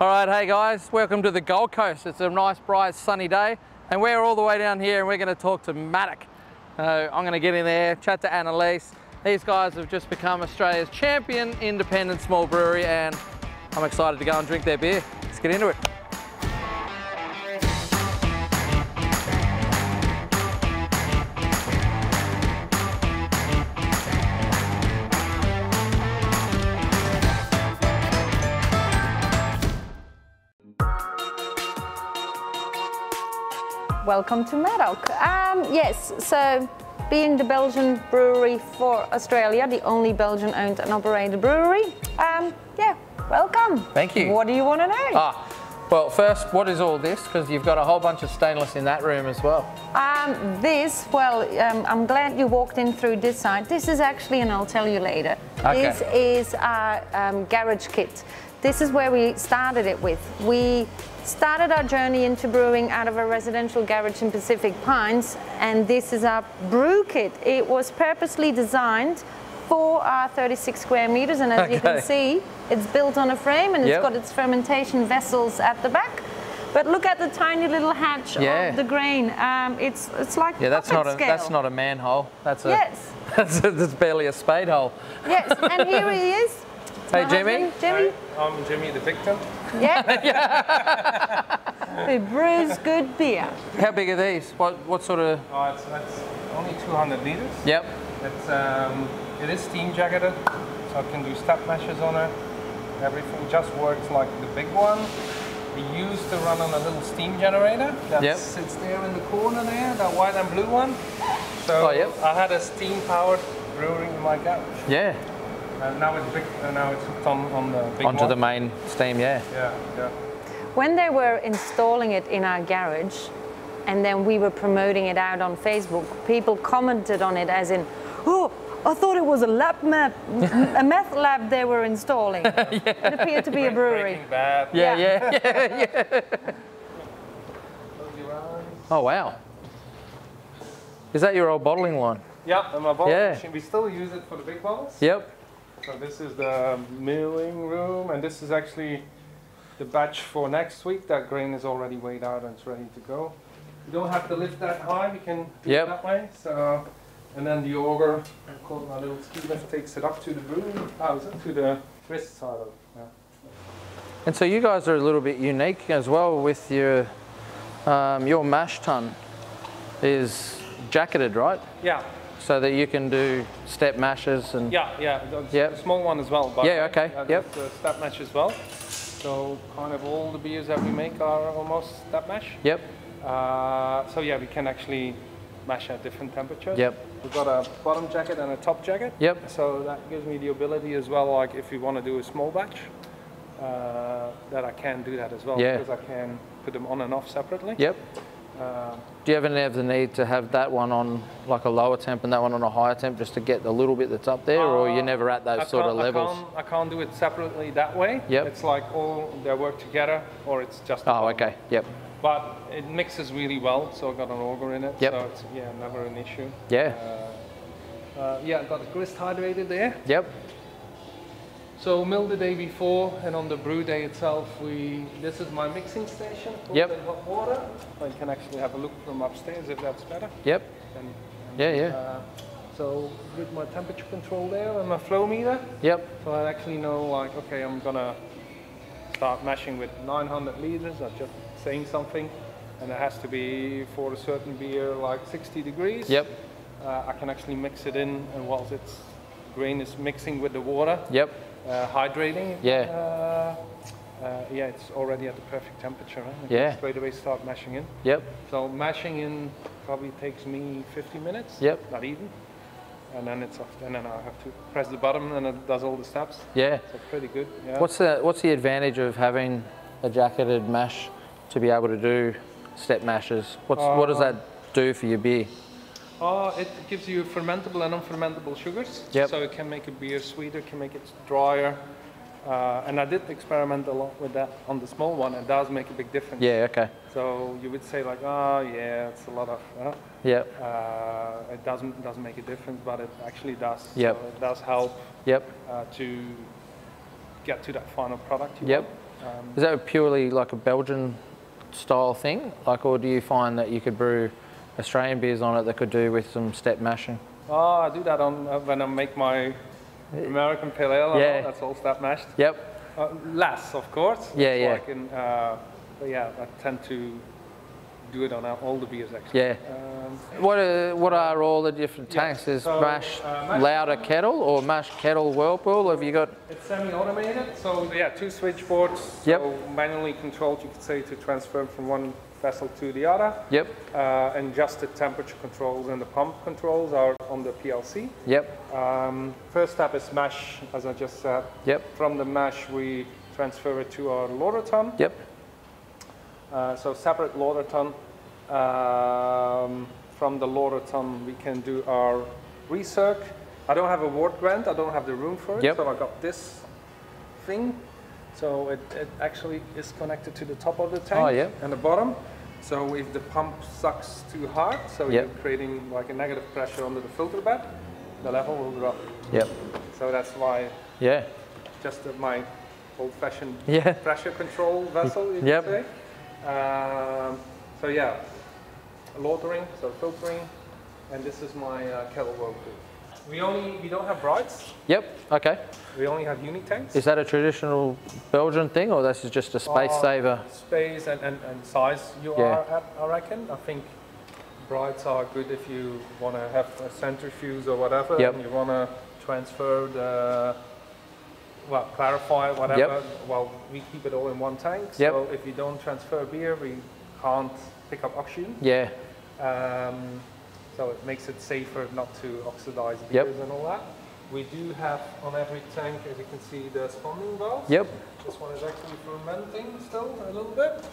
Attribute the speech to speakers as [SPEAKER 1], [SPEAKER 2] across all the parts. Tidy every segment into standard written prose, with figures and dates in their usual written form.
[SPEAKER 1] All right, hey guys, welcome to the Gold Coast. It's a nice, bright, sunny day, and we're all the way down here, and we're going to talk to Madocke. I'm going to get in there, chat to Annelies. These guys have just become Australia's champion independent small brewery, and I'm excited to go and drink their beer. Let's get into it.
[SPEAKER 2] Welcome to Madocke. Yes, so being the Belgian brewery for Australia, the only Belgian owned and operated brewery, yeah, welcome.
[SPEAKER 1] Thank you.
[SPEAKER 2] What do you want to know?
[SPEAKER 1] Well, first, what is all this? Because you've got a whole bunch of stainless in that room as well.
[SPEAKER 2] I'm glad you walked in through this side. This is actually, and I'll tell you later,
[SPEAKER 1] Okay.
[SPEAKER 2] This is our garage kit. This is where we started it with. We started our journey into brewing out of a residential garage in Pacific Pines, and this is our brew kit. It was purposely designed for our 36 square meters, and as you can see, it's built on a frame, and it's got its fermentation vessels at the back. But look at the tiny little hatch of the grain. It's like
[SPEAKER 1] that's not a manhole. That's a that's barely a spade hole.
[SPEAKER 2] Yes, and here he is.
[SPEAKER 1] Hey, Jimmy.
[SPEAKER 2] Jimmy.
[SPEAKER 3] Hi, I'm Jimmy, the victim.
[SPEAKER 2] Yeah. Who brews good beer.
[SPEAKER 1] How big are these? What sort of?
[SPEAKER 3] It's only 200 liters.
[SPEAKER 1] Yep.
[SPEAKER 3] It is steam jacketed, so I can do step meshes on it. Everything just works like the big one. We used to run on a little steam generator that sits there in the corner there, that white and blue one. So I had a steam-powered brewery in my garage.
[SPEAKER 1] Yeah.
[SPEAKER 3] Now it's big. Now it's hooked on the big
[SPEAKER 1] Onto
[SPEAKER 3] one.
[SPEAKER 1] the main steam, yeah.
[SPEAKER 2] When they were installing it in our garage, and then we were promoting it out on Facebook, people commented on it as in, "Oh, I thought it was a lab map, a meth lab they were installing." It appeared to be a brewery.
[SPEAKER 3] Breaking Bad.
[SPEAKER 2] Yeah.
[SPEAKER 1] Oh wow. Is that your old bottling line?
[SPEAKER 3] Yeah, and my bottling machine. We still use it for the big bottles.
[SPEAKER 1] Yep.
[SPEAKER 3] So this is the milling room, and this is actually the batch for next week. That grain is already weighed out and it's ready to go. You don't have to lift that high, we can do it that way. So, and then the auger, I call it my little ski lift, takes it up to the brewing house, to the wrist side of it.
[SPEAKER 1] And so you guys are a little bit unique as well with your mash tun is jacketed, right?
[SPEAKER 3] Yeah.
[SPEAKER 1] So that you can do step mashes and...
[SPEAKER 3] The small one as well. But the step mash as well. So kind of all the beers that we make are almost step mash.
[SPEAKER 1] Yep.
[SPEAKER 3] So yeah, we can actually mash at different temperatures.
[SPEAKER 1] Yep.
[SPEAKER 3] We've got a bottom jacket and a top jacket.
[SPEAKER 1] Yep.
[SPEAKER 3] So that gives me the ability as well, like if you want to do a small batch, that I can do that as well.
[SPEAKER 1] Yeah.
[SPEAKER 3] Because I can put them on and off separately.
[SPEAKER 1] Yep. Do you ever have the need to have that one on like a lower temp and that one on a higher temp just to get the little bit that's up there, or you're never at those sort of levels?
[SPEAKER 3] I can't do it separately that way.
[SPEAKER 1] Yep.
[SPEAKER 3] It's like all they work together, or it's just.
[SPEAKER 1] Okay. Yep.
[SPEAKER 3] But it mixes really well, so I've got an auger in it.
[SPEAKER 1] Yep.
[SPEAKER 3] So it's never an issue.
[SPEAKER 1] Yeah.
[SPEAKER 3] I've got the grist hydrated there.
[SPEAKER 1] Yep.
[SPEAKER 3] So mill the day before, and on the brew day itself, this is my mixing station.
[SPEAKER 1] Yep.
[SPEAKER 3] Hot water. So you can actually have a look from upstairs if that's better.
[SPEAKER 1] Yep.
[SPEAKER 3] So with my temperature control there and my flow meter.
[SPEAKER 1] Yep.
[SPEAKER 3] So I actually know, like, okay, I'm gonna start mashing with 900 liters. I'm just saying something, and it has to be for a certain beer like 60 degrees.
[SPEAKER 1] Yep.
[SPEAKER 3] I can actually mix it in, and whilst its grain is mixing with the water.
[SPEAKER 1] Yep.
[SPEAKER 3] Hydrating.
[SPEAKER 1] Yeah.
[SPEAKER 3] It's already at the perfect temperature. Right?
[SPEAKER 1] Yeah.
[SPEAKER 3] Straight away start mashing in.
[SPEAKER 1] Yep.
[SPEAKER 3] So mashing in probably takes me 50 minutes.
[SPEAKER 1] Yep.
[SPEAKER 3] Not even. And then it's off. And then I have to press the button, and it does all the steps.
[SPEAKER 1] Yeah.
[SPEAKER 3] So pretty good. Yeah.
[SPEAKER 1] What's the advantage of having a jacketed mash to be able to do step mashes? What does that do for your beer?
[SPEAKER 3] It gives you fermentable and unfermentable sugars.
[SPEAKER 1] Yep.
[SPEAKER 3] So it can make a beer sweeter, can make it drier. And I did experiment a lot with that on the small one. It does make a big difference.
[SPEAKER 1] Yeah, okay.
[SPEAKER 3] So you would say like, it's a lot of...
[SPEAKER 1] Yep.
[SPEAKER 3] It doesn't make a difference, but it actually does.
[SPEAKER 1] Yep.
[SPEAKER 3] So it does help
[SPEAKER 1] Yep.
[SPEAKER 3] to get to that final product.
[SPEAKER 1] Yep. Is that purely like a Belgian style thing? Like, or do you find that you could brew Australian beers on it that could do with some step mashing?
[SPEAKER 3] Oh, I do that on when I make my American Pale Ale.
[SPEAKER 1] Yeah.
[SPEAKER 3] That's all step mashed.
[SPEAKER 1] Yep.
[SPEAKER 3] Less, of course.
[SPEAKER 1] Yeah, yeah.
[SPEAKER 3] But yeah, I tend to do it on all the beers actually.
[SPEAKER 1] Yeah. What are all the different tanks? Is mash louder kettle or mash kettle whirlpool? Have you got?
[SPEAKER 3] It's semi-automated, so yeah, 2 switchboards.
[SPEAKER 1] Yep.
[SPEAKER 3] So manually controlled, you could say, to transfer from one vessel to the other.
[SPEAKER 1] Yep.
[SPEAKER 3] And just the temperature controls and the pump controls are on the PLC.
[SPEAKER 1] Yep.
[SPEAKER 3] First step is mash, as I just said.
[SPEAKER 1] Yep.
[SPEAKER 3] From the mash, we transfer it to our lauter tun.
[SPEAKER 1] Yep.
[SPEAKER 3] So separate lauter tun. From the lauter tun, we can do our recirc. I don't have a wort grant, I don't have the room for it,
[SPEAKER 1] yep.
[SPEAKER 3] so I got this thing. So it actually is connected to the top of the tank and the bottom. So if the pump sucks too hard, so you're creating like a negative pressure under the filter bed, the level will drop.
[SPEAKER 1] Yep.
[SPEAKER 3] So that's why.
[SPEAKER 1] Yeah.
[SPEAKER 3] Just my old-fashioned pressure control vessel, you could say. So yeah, lautering, so filtering, and this is my kettle whirlpool. We don't have brights.
[SPEAKER 1] Yep. Okay.
[SPEAKER 3] We only have uni tanks.
[SPEAKER 1] Is that a traditional Belgian thing, or this is just a space saver?
[SPEAKER 3] Space and size you are at, I reckon. I think brights are good if you want to have a centrifuge or whatever, and you want to transfer the, well, clarify whatever.
[SPEAKER 1] Yep.
[SPEAKER 3] Well, we keep it all in one tank. So if you don't transfer beer, we can't pick up oxygen.
[SPEAKER 1] Yeah.
[SPEAKER 3] So it makes it safer not to oxidize beers and all that. We do have on every tank, as you can see, the sponding valves.
[SPEAKER 1] Yep.
[SPEAKER 3] This one is actually fermenting still a little bit.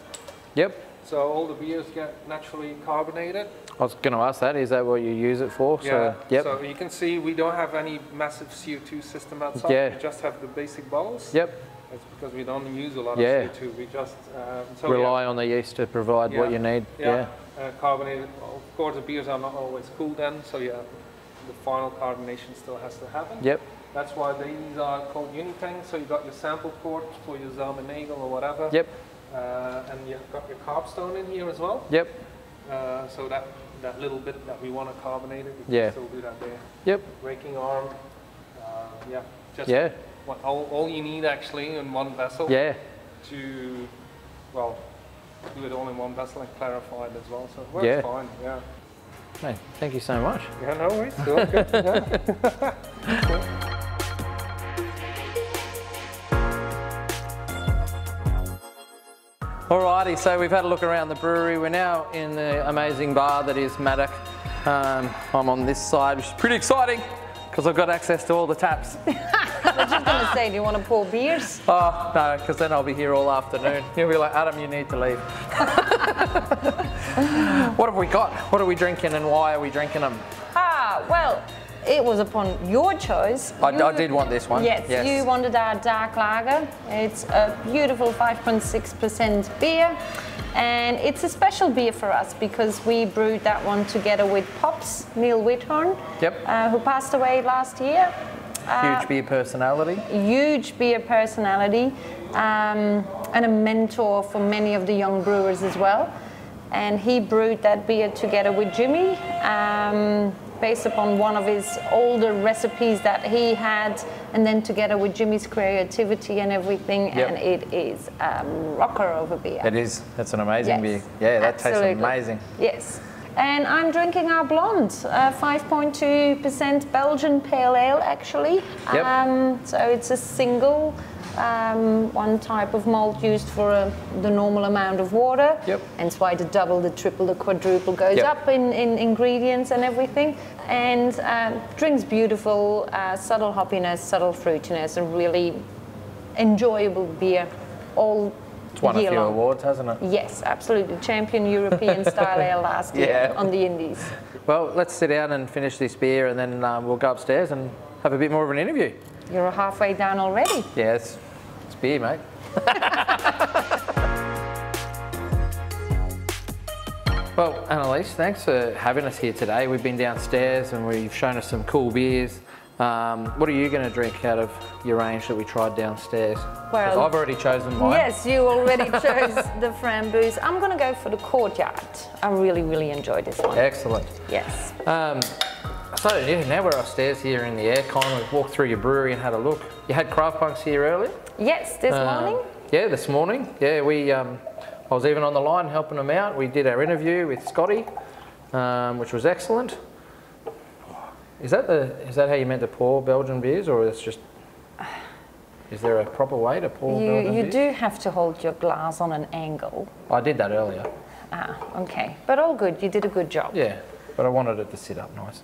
[SPEAKER 1] Yep.
[SPEAKER 3] So all the beers get naturally carbonated.
[SPEAKER 1] I was going to ask that. Is that what you use it for?
[SPEAKER 3] Yeah.
[SPEAKER 1] So,
[SPEAKER 3] So you can see we don't have any massive CO2 system outside.
[SPEAKER 1] Yeah.
[SPEAKER 3] We just have the basic bottles.
[SPEAKER 1] Yep.
[SPEAKER 3] It's because we don't use a lot of CO2. We just
[SPEAKER 1] rely on the yeast to provide what you need.
[SPEAKER 3] Carbonated. Of course, the beers are not always cool then. So yeah, the final carbonation still has to happen.
[SPEAKER 1] Yep.
[SPEAKER 3] That's why these are called unitanks. So you got your sample port for your Zalmenagel or whatever.
[SPEAKER 1] Yep.
[SPEAKER 3] And you've got your carb stone in here as well.
[SPEAKER 1] Yep.
[SPEAKER 3] So that little bit that we want to carbonate it, we can still do that there.
[SPEAKER 1] Yep.
[SPEAKER 3] Raking arm. Just all you need actually in one vessel.
[SPEAKER 1] Yeah.
[SPEAKER 3] To, well, do it all in one vessel and clarify it as well. So it works fine. Yeah.
[SPEAKER 1] Hey, thank you so much.
[SPEAKER 3] Yeah, no worries. Still good.
[SPEAKER 1] Alrighty, so we've had a look around the brewery. We're now in the amazing bar that is Madocke. I'm on this side, which is pretty exciting because I've got access to all the taps.
[SPEAKER 2] I was just going to say, do you want to pour beers?
[SPEAKER 1] Oh, no, because then I'll be here all afternoon. You'll be like, Adam, you need to leave. What have we got? What are we drinking and why are we drinking them?
[SPEAKER 2] Well, it was upon your choice.
[SPEAKER 1] I did want this one.
[SPEAKER 2] Yes, you wanted our dark lager. It's a beautiful 5.6% beer. And it's a special beer for us because we brewed that one together with Pops, Neil Whithorn, who passed away last year.
[SPEAKER 1] Huge beer personality.
[SPEAKER 2] Huge beer personality, and a mentor for many of the young brewers as well. And he brewed that beer together with Jimmy, based upon one of his older recipes that he had, and then together with Jimmy's creativity and everything, and it is a rocker of a beer.
[SPEAKER 1] It is. That's an amazing beer. Yeah, that tastes amazing.
[SPEAKER 2] Yes. And I'm drinking our blonde, 5.2% Belgian Pale Ale, actually. So it's a single, one type of malt used for the normal amount of water. Hence why the double, the triple, the quadruple goes up in ingredients and everything. And drinks beautiful, subtle hoppiness, subtle fruitiness, a really enjoyable beer all
[SPEAKER 1] It's won a few awards, hasn't it?
[SPEAKER 2] Yes, absolutely. Champion European Style Ale last year on the Indies. Well, let's sit down and finish this beer and then we'll go upstairs and have a bit more of an interview. You're halfway down already. Yeah, it's beer, mate. Well, Annelies, thanks for having us here today. We've been downstairs and we've shown us some cool beers.
[SPEAKER 1] What are you going to drink out of your range that we tried downstairs?
[SPEAKER 2] Well,
[SPEAKER 1] 'cause I've already chosen mine.
[SPEAKER 2] Yes, you already chose the framboos. I'm going to go for the courtyard. I really enjoyed this one.
[SPEAKER 1] Excellent.
[SPEAKER 2] Yes.
[SPEAKER 1] So yeah, now we're upstairs here in the aircon. We've walked through your brewery and had a look. You had Craft Punks here earlier?
[SPEAKER 2] Yes, this morning.
[SPEAKER 1] Yeah, this morning. Yeah, I was even on the line helping them out. We did our interview with Scotty, which was excellent. Is that how you meant to pour Belgian beers, or is there a proper way to pour Belgian beers?
[SPEAKER 2] You do have to hold your glass on an angle.
[SPEAKER 1] I did that earlier.
[SPEAKER 2] Ah, okay. But all good. You did a good job.
[SPEAKER 1] Yeah, but I wanted it to sit up nice.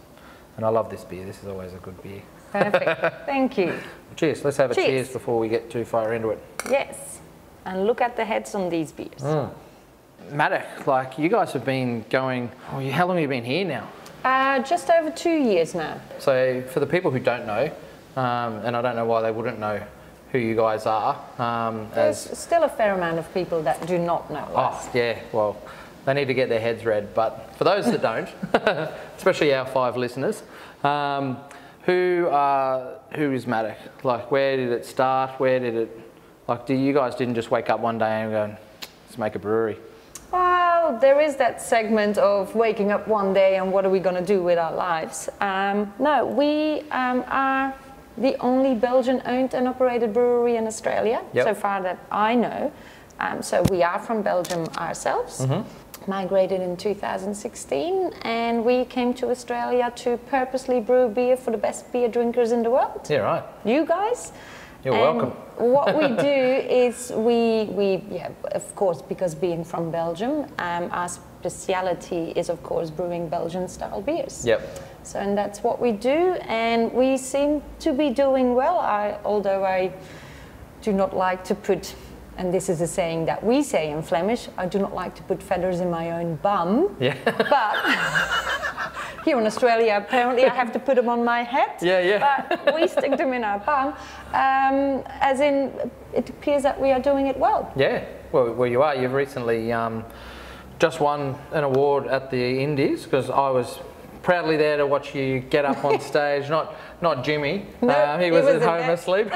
[SPEAKER 1] And I love this beer. This is always a good beer.
[SPEAKER 2] Perfect. Thank you.
[SPEAKER 1] Cheers. Let's have a cheers before we get too far into it.
[SPEAKER 2] Yes. And look at the heads on these beers.
[SPEAKER 1] Madocke, like you guys have been going, how long have you been here now?
[SPEAKER 2] Just over 2 years now.
[SPEAKER 1] So for the people who don't know, and I don't know why they wouldn't know who you guys are.
[SPEAKER 2] There's still a fair amount of people that do not know us.
[SPEAKER 1] Oh, yeah, well, they need to get their heads read. But for those that don't, especially our 5 listeners, who is Madocke? Like, where did it start? You guys didn't just wake up one day and go, let's make a brewery?
[SPEAKER 2] Well, there is that segment of waking up one day and what are we going to do with our lives. No, we are the only Belgian-owned and operated brewery in Australia, so far that I know. So we are from Belgium ourselves, migrated in 2016, and we came to Australia to purposely brew beer for the best beer drinkers in the world.
[SPEAKER 1] Yeah, right.
[SPEAKER 2] You guys.
[SPEAKER 1] You're welcome.
[SPEAKER 2] What we do is of course, because being from Belgium, our speciality is, of course, brewing Belgian-style beers.
[SPEAKER 1] Yep.
[SPEAKER 2] So, and that's what we do, and we seem to be doing well. Although I do not like to put, and this is a saying that we say in Flemish, I do not like to put feathers in my own bum. Yeah. But here in Australia, apparently I have to put them on my head. Yeah. But we stick them in our bum, as in it appears that we are doing it well. Yeah.
[SPEAKER 1] Well, you are. You've recently just won an award at the Indies, because I was proudly there to watch you get up on stage. Not Jimmy.
[SPEAKER 2] No,
[SPEAKER 1] he was at home asleep.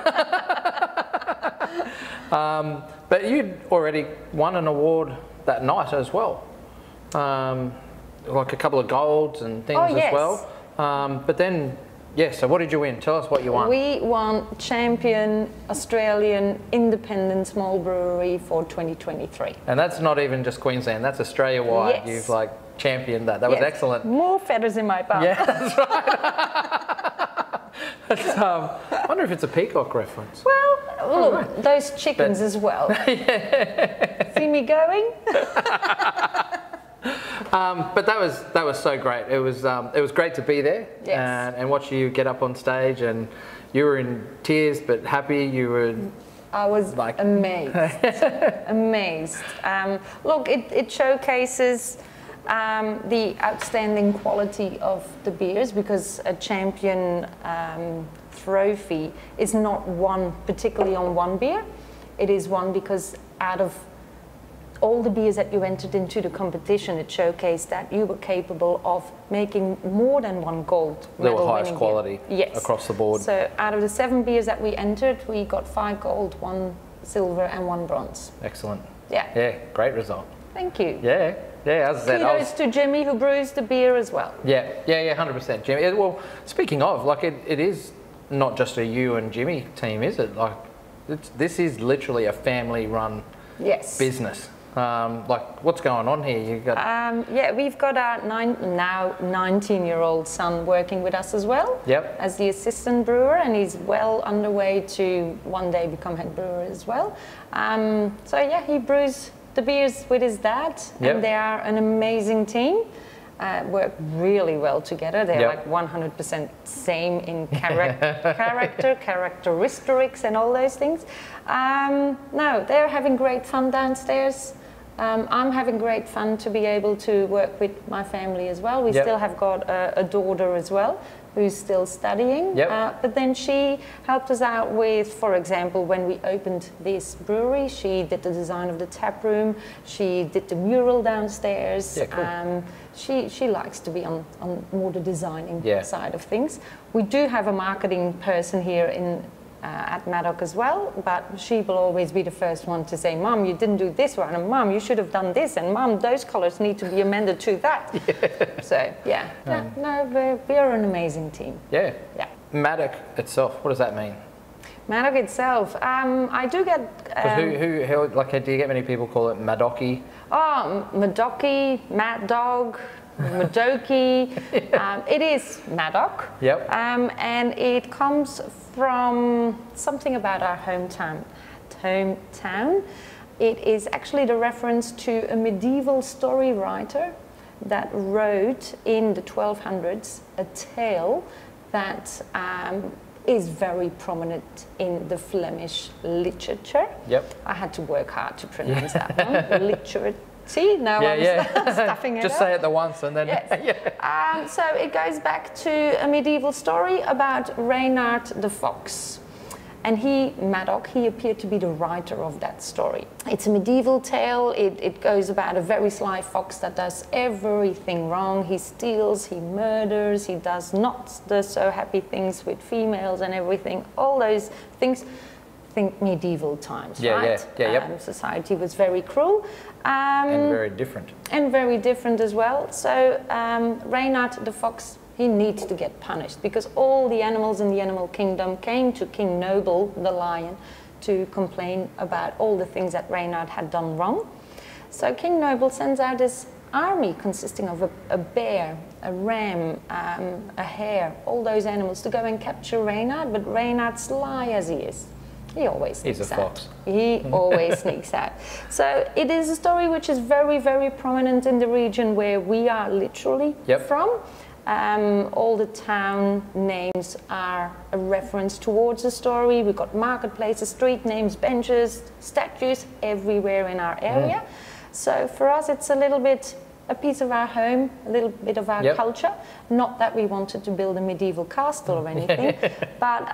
[SPEAKER 1] But you'd already won an award that night as well. Like a couple of golds and things as well. But then, so what did you win? Tell us what you won.
[SPEAKER 2] We won Champion Australian Independent Small Brewery for 2023.
[SPEAKER 1] And that's not even just Queensland, that's Australia-wide. Yes. You've championed that. That was excellent.
[SPEAKER 2] More feathers in my bum.
[SPEAKER 1] Yeah, that's right. I wonder if it's a peacock reference.
[SPEAKER 2] Well, look, those chickens as well. See me going?
[SPEAKER 1] But that was so great. It was great to be there and watch you get up on stage, and you were in tears but happy.
[SPEAKER 2] I was amazed. Amazed. Look, it showcases the outstanding quality of the beers, because a champion trophy is not won particularly on one beer. It is won because out of all the beers that you entered into the competition, it showcased that you were capable of making more than one gold medal.
[SPEAKER 1] They were highest quality across the board.
[SPEAKER 2] So out of the 7 beers that we entered, we got 5 gold, 1 silver and 1 bronze.
[SPEAKER 1] Excellent.
[SPEAKER 2] Yeah,
[SPEAKER 1] great result.
[SPEAKER 2] Thank you.
[SPEAKER 1] Yeah, as I said,
[SPEAKER 2] kudos to Jimmy, who brews the beer as well.
[SPEAKER 1] Yeah, 100%. Jimmy. Well, speaking of, it is not just a you and Jimmy team, is it? This is literally a family-run business. What's going on here? You got
[SPEAKER 2] we've got our now 19-year-old son working with us as well.
[SPEAKER 1] Yep.
[SPEAKER 2] As the assistant brewer, and he's well underway to one day become head brewer as well. He brews the beers with his dad, and they are an amazing team. Work really well together. They're 100% same in characteristics and all those things. No, they're having great fun downstairs. I'm having great fun to be able to work with my family as well. We still have got a daughter as well, who's still studying.
[SPEAKER 1] Yep.
[SPEAKER 2] But then she helped us out with, for example, when we opened this brewery, she did the design of the tap room, she did the mural downstairs.
[SPEAKER 1] Yeah, cool.
[SPEAKER 2] She likes to be on more the designing
[SPEAKER 1] Yeah.
[SPEAKER 2] side of things. We do have a marketing person here in at Madocke as well, but she will always be the first one to say, Mum, you didn't do this right, and Mum, you should have done this, and Mum, those colours need to be amended to that. Yeah. So, yeah. No, we're an amazing team.
[SPEAKER 1] Yeah.
[SPEAKER 2] Yeah.
[SPEAKER 1] Madocke itself, what does that mean?
[SPEAKER 2] Madocke itself, I do get...
[SPEAKER 1] who, like, do you get many people call it Madocke?
[SPEAKER 2] Oh, Madocke, Mad Dog, Madocke. It is Madocke.
[SPEAKER 1] Yep.
[SPEAKER 2] And it comes from something about our hometown. It is actually the reference to a medieval story writer that wrote in the 1200s a tale that is very prominent in the Flemish literature.
[SPEAKER 1] Yep.
[SPEAKER 2] I had to work hard to pronounce that one. Literature. See, now I'm stuffing it
[SPEAKER 1] Just
[SPEAKER 2] up.
[SPEAKER 1] say it the once and then...
[SPEAKER 2] Yes. So it goes back to a medieval story about Reynard the Fox. And Madocke, he appeared to be the writer of that story. It's a medieval tale. It goes about a very sly fox that does everything wrong. He steals, he murders, he does not the so happy things with females and everything. All those things. Think medieval times, right?
[SPEAKER 1] Yep.
[SPEAKER 2] Society was very cruel.
[SPEAKER 1] And very different.
[SPEAKER 2] And very different as well. So Reynard the Fox, he needs to get punished because all the animals in the animal kingdom came to King Noble, the lion, to complain about all the things that Reynard had done wrong. So King Noble sends out his army consisting of a bear, a ram, a hare, all those animals to go and capture Reynard, but Reynard, sly as he is, he always sneaks out.
[SPEAKER 1] He's a fox.
[SPEAKER 2] He always sneaks out. So it is a story which is very, very prominent in the region where we are literally from. All the town names are a reference towards the story. We've got marketplaces, street names, benches, statues everywhere in our area. So for us, it's a little bit a piece of our home, a little bit of our culture. Not that we wanted to build a medieval castle or anything, but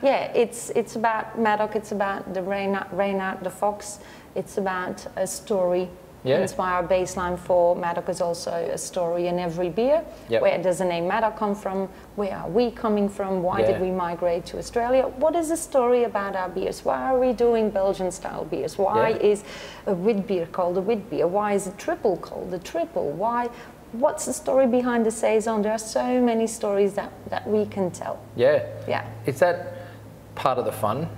[SPEAKER 2] yeah, it's about Madocke, it's about the Reynard the Fox, it's about a story. That's why our baseline for Madocke is also a story in every beer. Where does the name Madocke come from? Where are we coming from? Why did we migrate to Australia? What is the story about our beers? Why are we doing Belgian style beers? Why is a wit beer called a wit beer? Why is a triple called a triple? What's the story behind the saison? There are so many stories that we can tell. Is that part of the fun?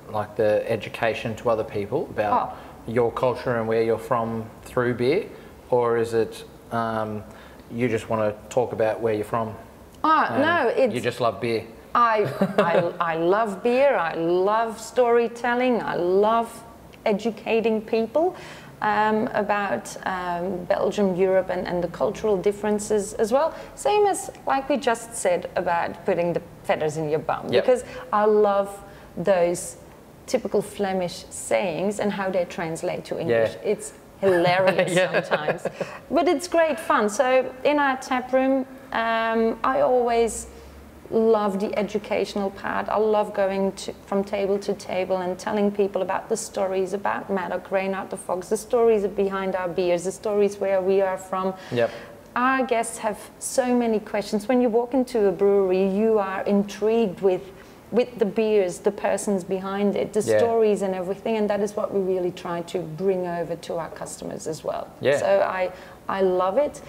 [SPEAKER 2] Like the education to other people about your culture and where you're from through beer, or is it you just want to talk about where you're from? No,
[SPEAKER 1] you just love beer.
[SPEAKER 2] I love beer. I love storytelling. I love educating people about Belgium, Europe, and the cultural differences as well. Same as like we just said about putting the feathers in your bum, because I love those typical Flemish sayings and how they translate to English. It's hilarious sometimes, but it's great fun. So in our tap room, I always love the educational part. I love going from table to table and telling people about the stories about Madocke, Reynard the Fox, the stories behind our beers, the stories where we are from. Our guests have so many questions. When you walk into a brewery, you are intrigued with the beers, the persons behind it, the stories and everything, and that is what we really try to bring over to our customers as well. So I love it.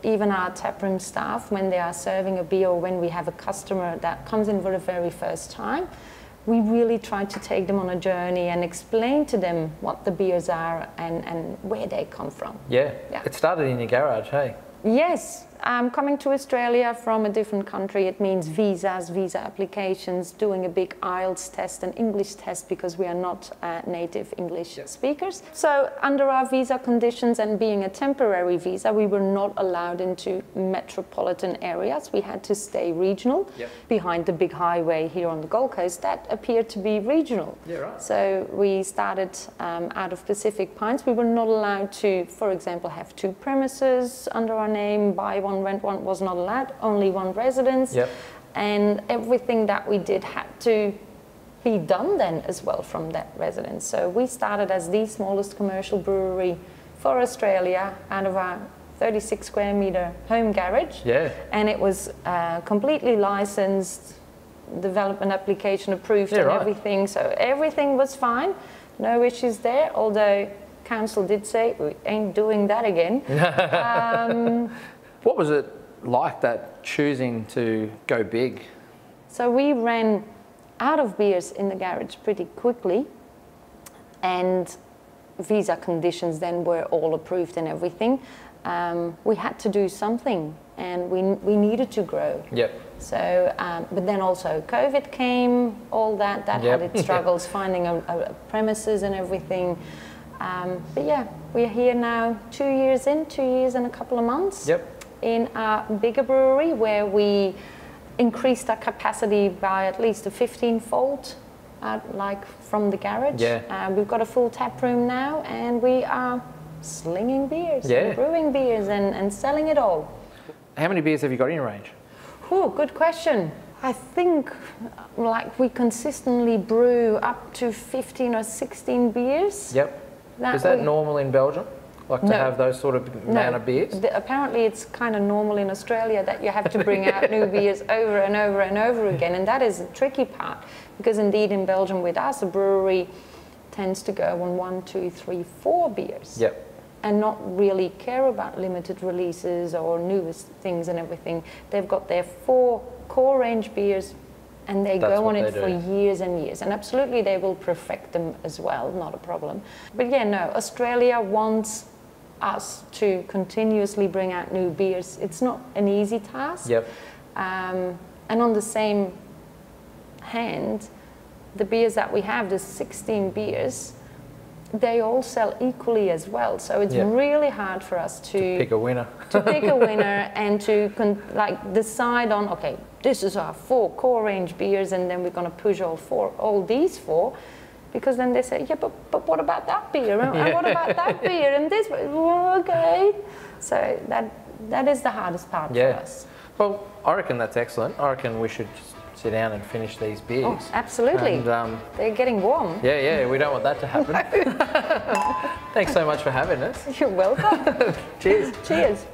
[SPEAKER 2] Even our taproom staff, when they are serving a beer or when we have a customer that comes in for the very first time, we really try to take them on a journey and explain to them what the beers are and where they come from. It started in your garage, hey? Yes. Coming to Australia from a different country, it means visas, visa applications, doing a big IELTS test, an English test, because we are not native English speakers. So under our visa conditions and being a temporary visa, we were not allowed into metropolitan areas. We had to stay regional behind the big highway here on the Gold Coast. That appeared to be regional. So we started out of Pacific Pines. We were not allowed to, for example, have 2 premises under our name, buy one one restaurant was not allowed, only one residence.
[SPEAKER 1] Yep.
[SPEAKER 2] And everything that we did had to be done then as well from that residence. So we started as the smallest commercial brewery for Australia out of our 36 square meter home garage.
[SPEAKER 1] Yeah.
[SPEAKER 2] And it was completely licensed, development application approved, and
[SPEAKER 1] right.
[SPEAKER 2] everything. So everything was fine, no issues there, although council did say we ain't doing that again.
[SPEAKER 1] What was it like, that choosing to go big?
[SPEAKER 2] So we ran out of beers in the garage pretty quickly, and visa conditions then were all approved and everything. We had to do something, and we needed to grow.
[SPEAKER 1] Yep.
[SPEAKER 2] So, but then also COVID came, all that
[SPEAKER 1] Yep.
[SPEAKER 2] had its struggles, finding a premises and everything. But yeah, we're here now 2 years in, 2 years and a couple of months.
[SPEAKER 1] Yep.
[SPEAKER 2] In a bigger brewery where we increased our capacity by at least a 15-fold, like from the garage.
[SPEAKER 1] Yeah.
[SPEAKER 2] We've got a full tap room now, and we are slinging beers,
[SPEAKER 1] Yeah.
[SPEAKER 2] and brewing beers, and selling it all.
[SPEAKER 1] How many beers have you got in your range?
[SPEAKER 2] Oh, good question. I think like we consistently brew up to 15 or 16 beers.
[SPEAKER 1] Yep. Is that
[SPEAKER 2] we-
[SPEAKER 1] normal in Belgium? Like to
[SPEAKER 2] No.
[SPEAKER 1] have those sort of amount of beers?
[SPEAKER 2] Apparently it's kind of normal in Australia that you have to bring out new beers over and over and over again, and that is the tricky part, because indeed in Belgium with us, a brewery tends to go on 1, 2, 3, 4 beers.
[SPEAKER 1] Yep.
[SPEAKER 2] And not really care about limited releases or newest things and everything. They've got their 4 core range beers, and they
[SPEAKER 1] That's
[SPEAKER 2] go
[SPEAKER 1] what
[SPEAKER 2] on it
[SPEAKER 1] they
[SPEAKER 2] for
[SPEAKER 1] do.
[SPEAKER 2] years and years. And absolutely they will perfect them as well, not a problem. But yeah, no, Australia wants us to continuously bring out new beers. It's not an easy task.
[SPEAKER 1] Yep.
[SPEAKER 2] And on the same hand, the beers that we have, the 16 beers, they all sell equally as well. So it's
[SPEAKER 1] Yeah.
[SPEAKER 2] really hard for us to
[SPEAKER 1] Pick a winner.
[SPEAKER 2] to pick a winner and to decide on, okay, this is our 4 core range beers, and then we're going to push all these 4, because then they say, yeah, but what about that beer? And what about that beer? And this, well, okay. So that is the hardest part for us.
[SPEAKER 1] Well, I reckon that's excellent. I reckon we should just sit down and finish these beers.
[SPEAKER 2] Oh, absolutely.
[SPEAKER 1] And,
[SPEAKER 2] they're getting warm.
[SPEAKER 1] yeah, we don't want that to happen. Thanks so much for having us.
[SPEAKER 2] You're welcome.
[SPEAKER 1] Cheers.
[SPEAKER 2] Cheers.